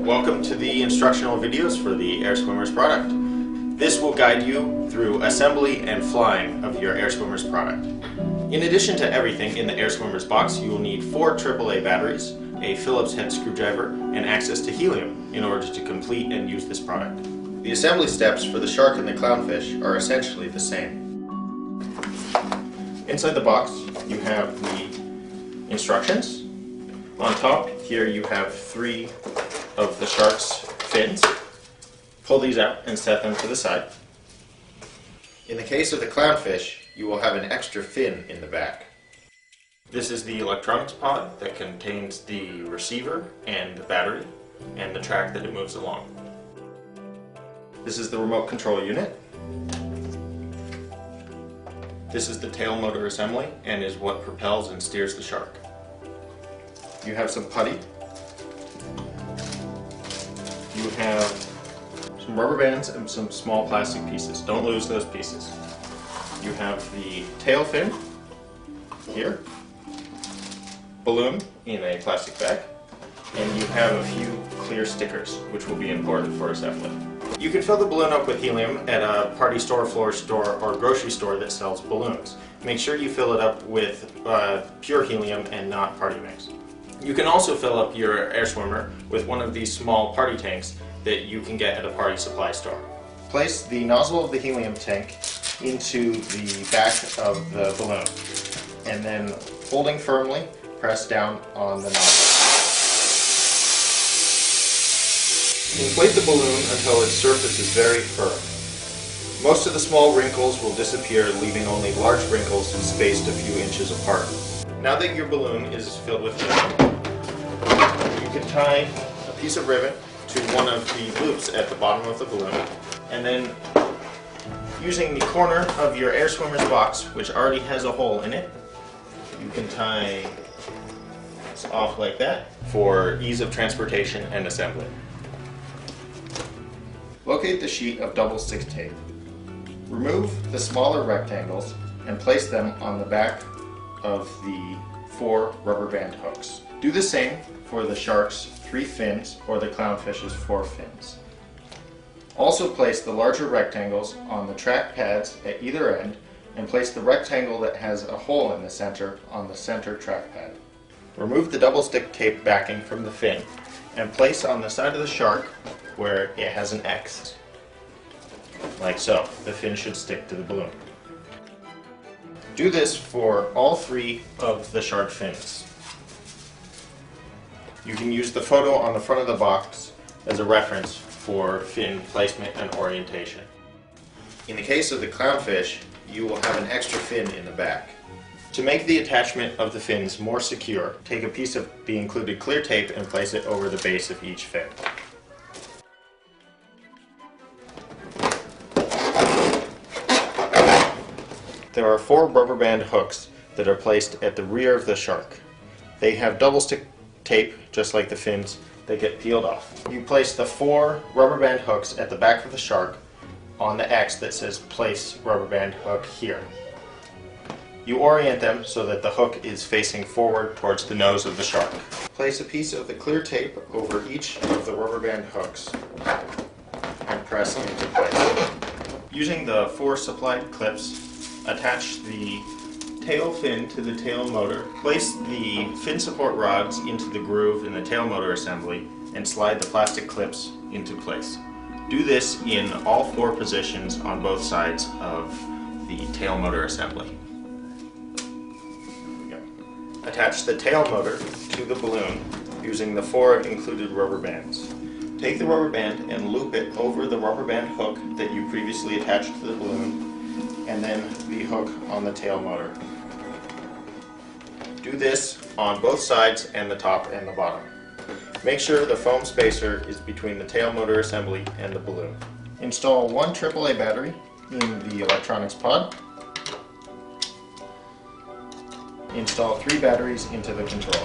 Welcome to the instructional videos for the Air Swimmers product. This will guide you through assembly and flying of your Air Swimmers product. In addition to everything in the Air Swimmers box, you will need 4 AAA batteries, a Phillips head screwdriver, and access to helium in order to complete and use this product. The assembly steps for the shark and the clownfish are essentially the same. Inside the box, you have the instructions. On top here you have 3 of the shark's fins. Pull these out and set them to the side. In the case of the clownfish, you will have an extra fin in the back. This is the electronics pod that contains the receiver and the battery and the track that it moves along. This is the remote control unit. This is the tail motor assembly and is what propels and steers the shark. You have some putty. You have some rubber bands and some small plastic pieces. Don't lose those pieces. You have the tail fin here, balloon in a plastic bag, and you have a few clear stickers which will be important for assembly. You can fill the balloon up with helium at a party store, florist store, or grocery store that sells balloons. Make sure you fill it up with pure helium and not party mix. You can also fill up your air swimmer with one of these small party tanks that you can get at a party supply store. Place the nozzle of the helium tank into the back of the balloon, and then holding firmly, press down on the nozzle. Inflate the balloon until its surface is very firm. Most of the small wrinkles will disappear, leaving only large wrinkles spaced a few inches apart. Now that your balloon is filled with helium, you can tie a piece of ribbon to one of the loops at the bottom of the balloon, and then using the corner of your Air Swimmers box, which already has a hole in it, you can tie this off like that for ease of transportation and assembly. Locate the sheet of double stick tape. Remove the smaller rectangles and place them on the back of the 4 rubber band hooks. Do the same for the shark's 3 fins or the clownfish's 4 fins. Also place the larger rectangles on the track pads at either end, and place the rectangle that has a hole in the center on the center track pad. Remove the double stick tape backing from the fin and place on the side of the shark where it has an X. Like so. The fin should stick to the balloon. Do this for all 3 of the shark fins. You can use the photo on the front of the box as a reference for fin placement and orientation. In the case of the clownfish, you will have an extra fin in the back. To make the attachment of the fins more secure, take a piece of the included clear tape and place it over the base of each fin. There are 4 rubber band hooks that are placed at the rear of the shark. They have double stick tape, just like the fins, that get peeled off. You place the 4 rubber band hooks at the back of the shark on the X that says place rubber band hook here. You orient them so that the hook is facing forward towards the nose of the shark. Place a piece of the clear tape over each of the rubber band hooks and press into place. Using the 4 supplied clips, attach the tail fin to the tail motor. Place the fin support rods into the groove in the tail motor assembly and slide the plastic clips into place. Do this in all 4 positions on both sides of the tail motor assembly. Attach the tail motor to the balloon using the 4 included rubber bands. Take the rubber band and loop it over the rubber band hook that you previously attached to the balloon, and then the hook on the tail motor. Do this on both sides and the top and the bottom. Make sure the foam spacer is between the tail motor assembly and the balloon. Install 1 AAA battery in the electronics pod. Install 3 batteries into the controller.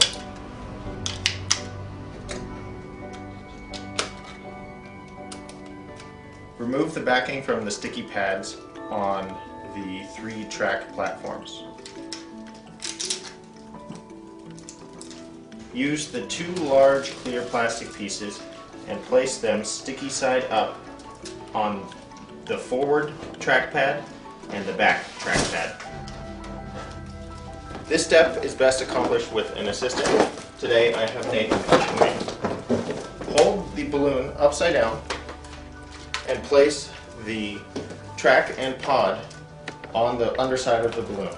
Remove the backing from the sticky pads on the 3 track platforms. Use the 2 large clear plastic pieces and place them sticky side up on the forward trackpad and the back trackpad. This step is best accomplished with an assistant. Today I have Nathan coaching me. Hold the balloon upside down and place the track and pod on the underside of the balloon.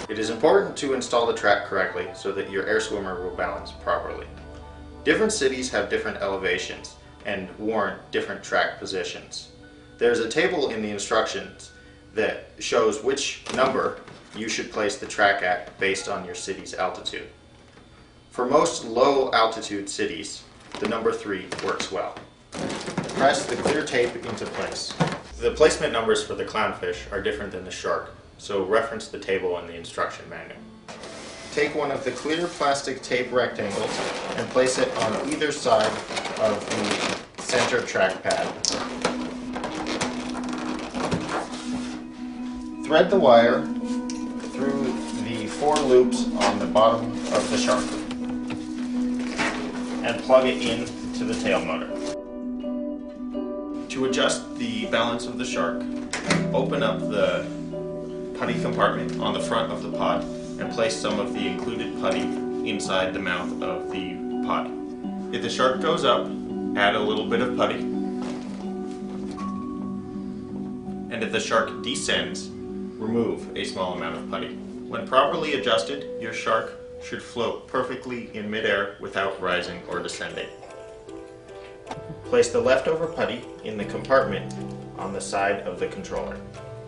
It is important to install the track correctly so that your air swimmer will balance properly. Different cities have different elevations and warrant different track positions. There's a table in the instructions that shows which number you should place the track at based on your city's altitude. For most low altitude cities, the number 3 works well. Press the clear tape into place. The placement numbers for the clownfish are different than the shark, so reference the table in the instruction manual. Take one of the clear plastic tape rectangles and place it on either side of the center trackpad. Thread the wire through the 4 loops on the bottom of the shark and plug it into the tail motor. To adjust the balance of the shark, open up the putty compartment on the front of the pod and place some of the included putty inside the mouth of the pod. If the shark goes up, add a little bit of putty. And if the shark descends, remove a small amount of putty. When properly adjusted, your shark should float perfectly in midair without rising or descending. Place the leftover putty in the compartment on the side of the controller.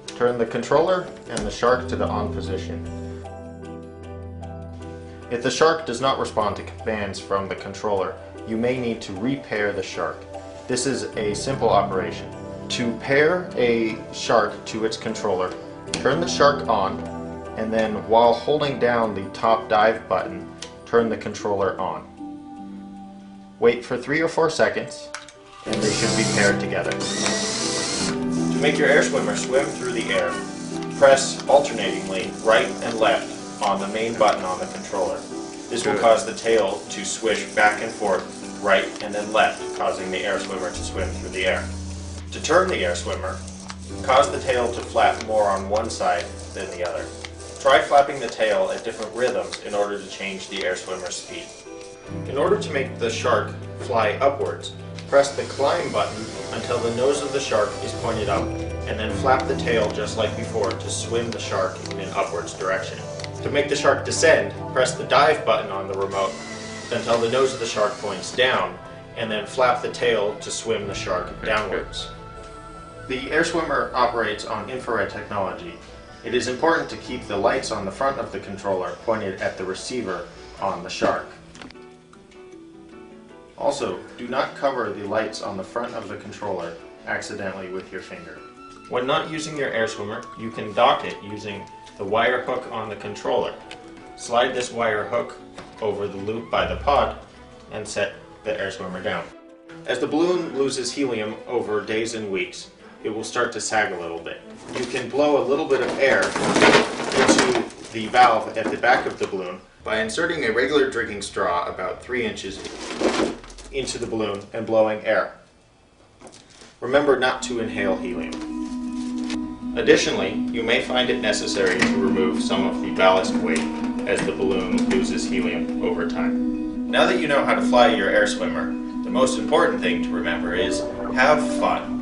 Turn the controller and the shark to the on position. If the shark does not respond to commands from the controller, you may need to repair the shark. This is a simple operation. To pair a shark to its controller, turn the shark on, and then while holding down the top dive button, turn the controller on. Wait for 3 or 4 seconds, and they should be paired together. To make your air swimmer swim through the air, press alternatingly right and left on the main button on the controller. This will cause the tail to swish back and forth, right and then left, causing the air swimmer to swim through the air. To turn the air swimmer, cause the tail to flap more on one side than the other. Try flapping the tail at different rhythms in order to change the air swimmer's speed. In order to make the shark fly upwards, press the climb button until the nose of the shark is pointed up, and then flap the tail just like before to swim the shark in an upwards direction. To make the shark descend, press the dive button on the remote until the nose of the shark points down, and then flap the tail to swim the shark downwards. The air swimmer operates on infrared technology. It is important to keep the lights on the front of the controller pointed at the receiver on the shark. Also, do not cover the lights on the front of the controller accidentally with your finger. When not using your air swimmer, you can dock it using the wire hook on the controller. Slide this wire hook over the loop by the pod and set the air swimmer down. As the balloon loses helium over days and weeks, it will start to sag a little bit. You can blow a little bit of air into the valve at the back of the balloon by inserting a regular drinking straw about 3 inches into the balloon and blowing air. Remember not to inhale helium. Additionally, you may find it necessary to remove some of the ballast weight as the balloon loses helium over time. Now that you know how to fly your air swimmer, the most important thing to remember is have fun.